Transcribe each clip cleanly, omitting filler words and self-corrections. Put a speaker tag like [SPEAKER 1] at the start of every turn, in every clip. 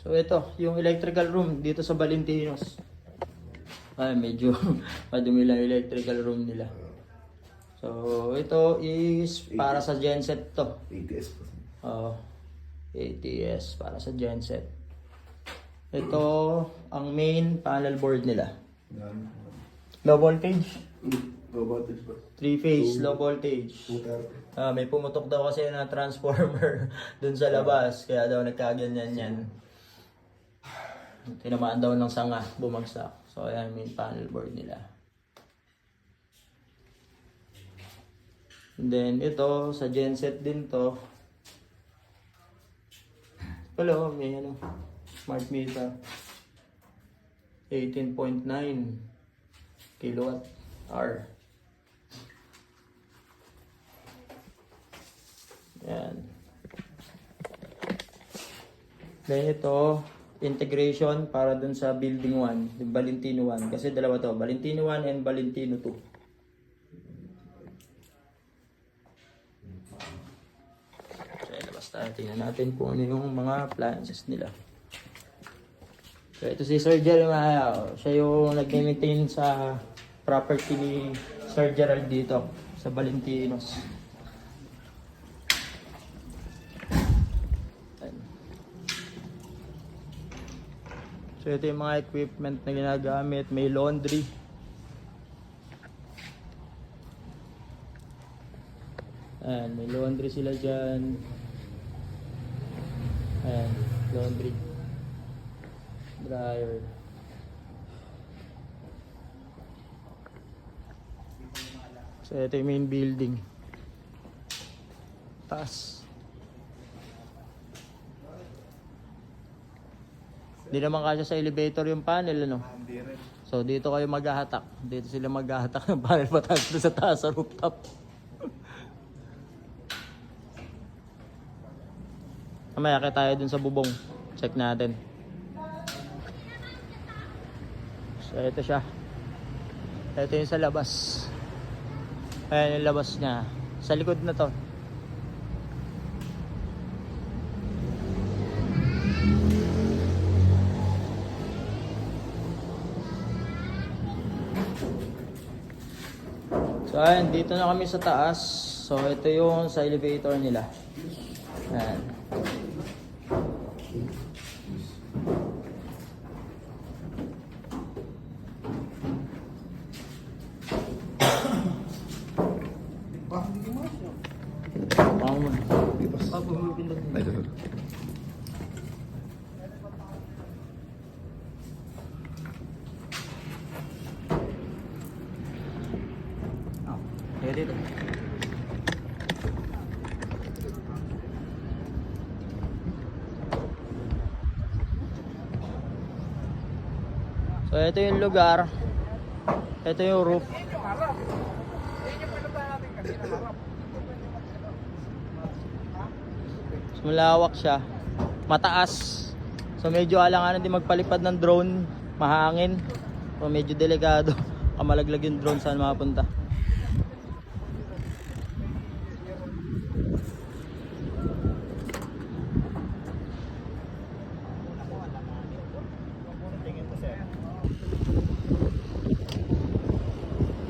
[SPEAKER 1] So ito, yung electrical room dito sa Valentinos. Ay, medyo madumi lang yung electrical room nila. So ito is para sa genset to.
[SPEAKER 2] ATS po.
[SPEAKER 1] Oo. ATS para sa genset. Ito ang main panel board nila. Low voltage.
[SPEAKER 2] Low voltage po.
[SPEAKER 1] 3-phase low voltage. May pumutok daw kasi na transformer dun sa labas. Kaya daw nagkaganyan yan. Tinamaan daw ng sanga, bumagsak. So ayan main panel board nila. And then ito sa genset din to. Hello, may ano, smart meter. 18.9 kilowatt hour. Yan. Then ito, integration para dun sa building 1, yung Valentino 1. Kasi dalawa to, Valentino 1 and Valentino 2. Tingnan natin kung ano yung mga appliances nila. So ito si Sir Jerry Mahayaw. Siya yung nag-maintain sa property ni Sir Gerald dito sa Valentinos. So ito yung mga equipment na ginagamit. May laundry. Ayan, may laundry sila dyan. Ayan, laundry, dryer. So ito yung main building. Taas. Hindi naman kasya sa elevator yung panel, ano? So dito kayo maghahatak. Dito sila maghahatak ng panel pataas sa taas sa rooftop. Mamaya kaya tayo dun sa bubong. Check natin. So ito siya. Ito yung sa labas. Ayan yung labas niya. Sa likod na to. So ayan, dito na kami sa taas. So ito yung sa elevator nila. Ayan. Dito. So ito yung lugar. Ito yung roof. So, malawak siya. Mataas. So medyo alanganan din magpalipad ng drone. Mahangin. So medyo delikado. Kamalaglag yung drone saan mapunta.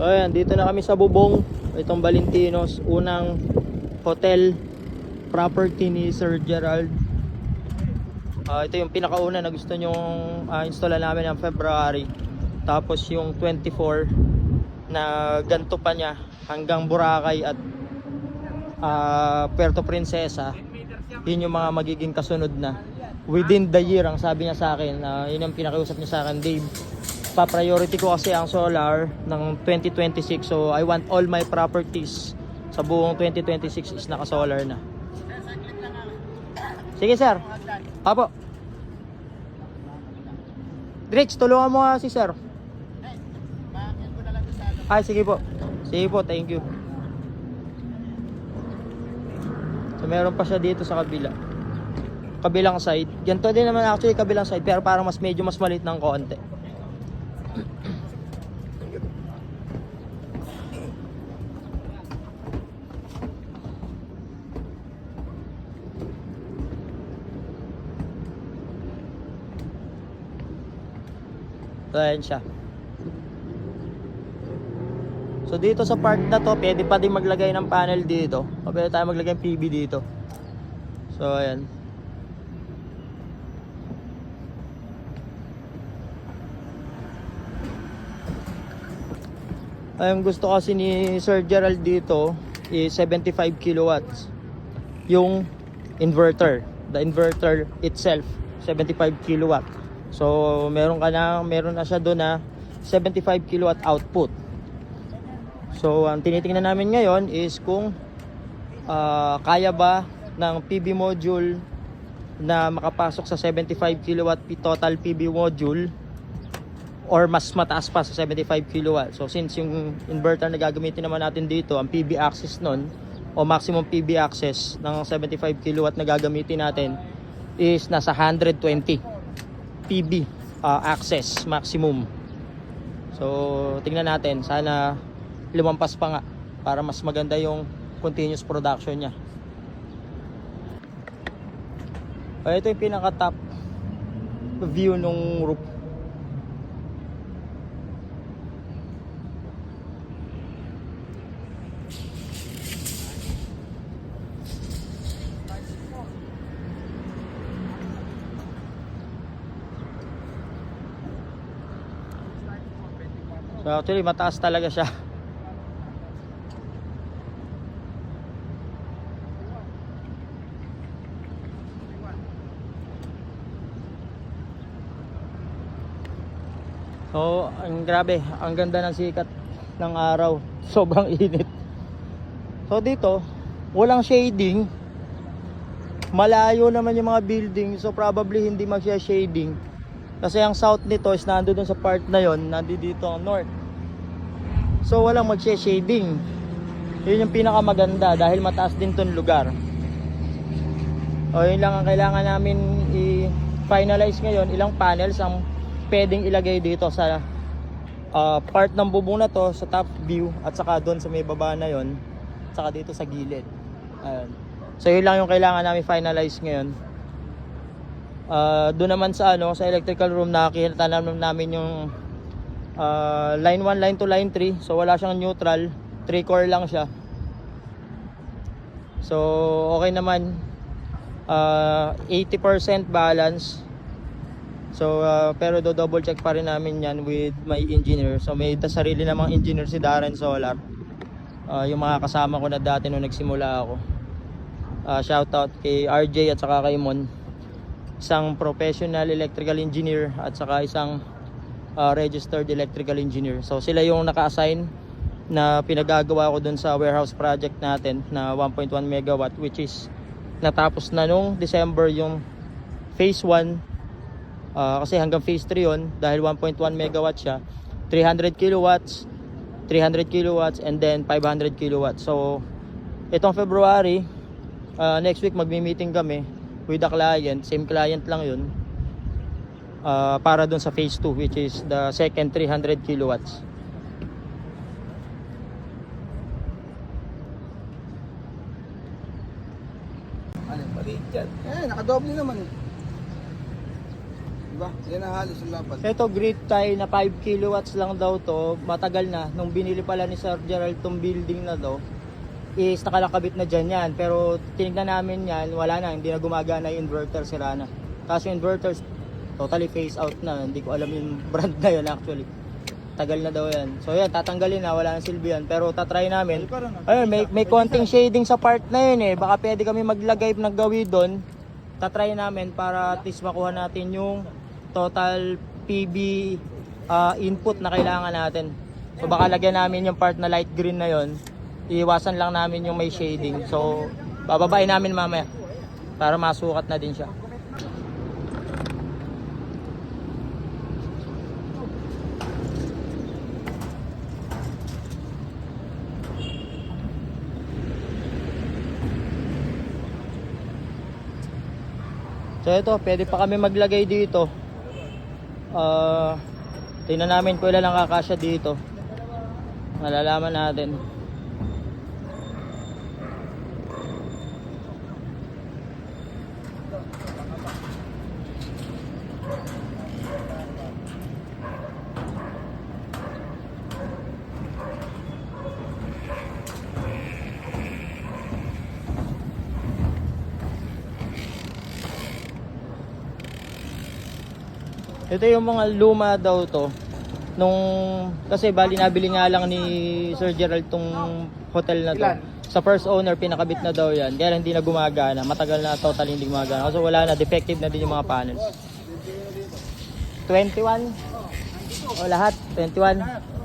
[SPEAKER 1] Ayan, dito na kami sa bubong. Itong Valentinos, unang hotel property ni Sir Gerald. Ito yung pinakauna na gusto nyong installan namin ng February. Tapos yung 24 na ganto pa niya hanggang Boracay at Puerto Princesa. Yun yung mga magiging kasunod na within the year, ang sabi niya sa akin. Yun ang pinakausap niya sa akin, Dave. Pa-priority ko kasi ang solar ng 2026. So I want all my properties sa buong 2026 is naka-solar na. Sige sir. Apo. Drex, tulungan mo si sir. Ay, sige po. Sige po, thank you. So meron pa siya dito sa kabilang side. Ganito din naman actually kabilang side, pero parang medyo mas maliit ng konti. So ayan siya. So dito sa part na to, pwede pa din maglagay ng panel dito. O pwede tayo maglagay ng PB dito. So ayan. Ang gusto kasi ni Sir Gerald dito is 75 kilowatts. Yung inverter, the inverter itself, 75 kilowatt. So meron na siya doon na 75 kilowatt output. So ang tinitingnan namin ngayon is kung kaya ba ng PV module na makapasok sa 75 kilowatt total PV module or mas mataas pa sa 75 kilowatt. So since yung inverter na gagamitin naman natin dito, ang PV access nun o maximum PV access ng 75 kilowatt na gagamitin natin is nasa 120 PV access maximum. So tingnan natin, sana lumampas pa nga para mas maganda yung continuous production niya. Ito yung pinaka top view nung roof. So actually mataas talaga siya. So ang grabe, ang ganda ng sikat ng araw. Sobrang init. So dito, walang shading. Malayo naman yung mga building, so probably hindi magsha-shading. Kasi ang south nito is nandoon sa part na yon, nandito ang north. So walang magsha-shading. Yun yung pinakamaganda dahil mataas din tong lugar. O yun lang ang kailangan namin i-finalize ngayon, ilang panels ang pwedeng ilagay dito sa part ng bubong na to, sa top view at saka doon sa may baba na yon, saka dito sa gilid. Ayun. So yun lang yung kailangan namin finalize ngayon. Doon naman sa sa electrical room, nakikita namin yung line 1, line 2, line 3. So wala siyang neutral, 3 core lang siya. So okay naman, 80% balance. So pero do double check pa rin namin yan with my engineer. So may sarili namang engineer si Darren Solar, yung mga kasama ko na dati nung nagsimula ako. Shout out kay RJ at saka kay Mon, isang professional electrical engineer at saka isang registered electrical engineer. So sila yung naka-assign na pinagagawa ko dun sa warehouse project natin na 1.1 megawatt, which is natapos na nung December yung phase 1. Kasi hanggang phase 3 yun, dahil 1.1 megawatt siya, 300 kilowatts, 300 kilowatts, and then 500 kilowatts. So itong February, next week magmi-meeting kami with the client, same client lang yun, para dun sa phase 2, which is the second 300 kilowatts.
[SPEAKER 3] Ano, maliit yan. Nakadoble naman eh. Diba? Yan ang halos ang lapat.
[SPEAKER 1] Ito grid tie na 5 kilowatts lang daw to. Matagal na, nung binili pala ni Sir Gerald tong building na to, is nakalakabit na dyan yan. Pero tinignan namin yan, wala na, hindi na gumagana yung inverter, sira na. Tapos yung inverters totally phase out na, hindi ko alam yung brand na yun actually. Tagal na daw yan. So yan, tatanggalin na, wala nang silbi yan. Pero tatry namin. Ayun, may konting shading sa part na yun eh. Baka pwede kami maglagay ng gawi doon. Tatry namin para at least makuha natin yung total PV input na kailangan natin. So baka lagyan namin yung part na light green na yon. Iiwasan lang namin yung may shading. So bababain namin mamaya para masukat na din siya. So ito, pwede pa kami maglagay dito. Tingnan namin kung ilan ang kakasya dito. Malalaman natin. Ito yung mga luma daw to. Kasi bali nabili nga lang ni Sir Gerald tong hotel na to.
[SPEAKER 3] Ilan?
[SPEAKER 1] Sa first owner, pinakabit na daw yan. Kaya lang hindi na gumagana. Matagal na totally hindi gumagana. Kasi wala na, defective na din yung mga panels. 21? O lahat? 21?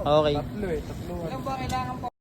[SPEAKER 1] Okay.
[SPEAKER 3] Tatlo. Ilan ba kailangan pa?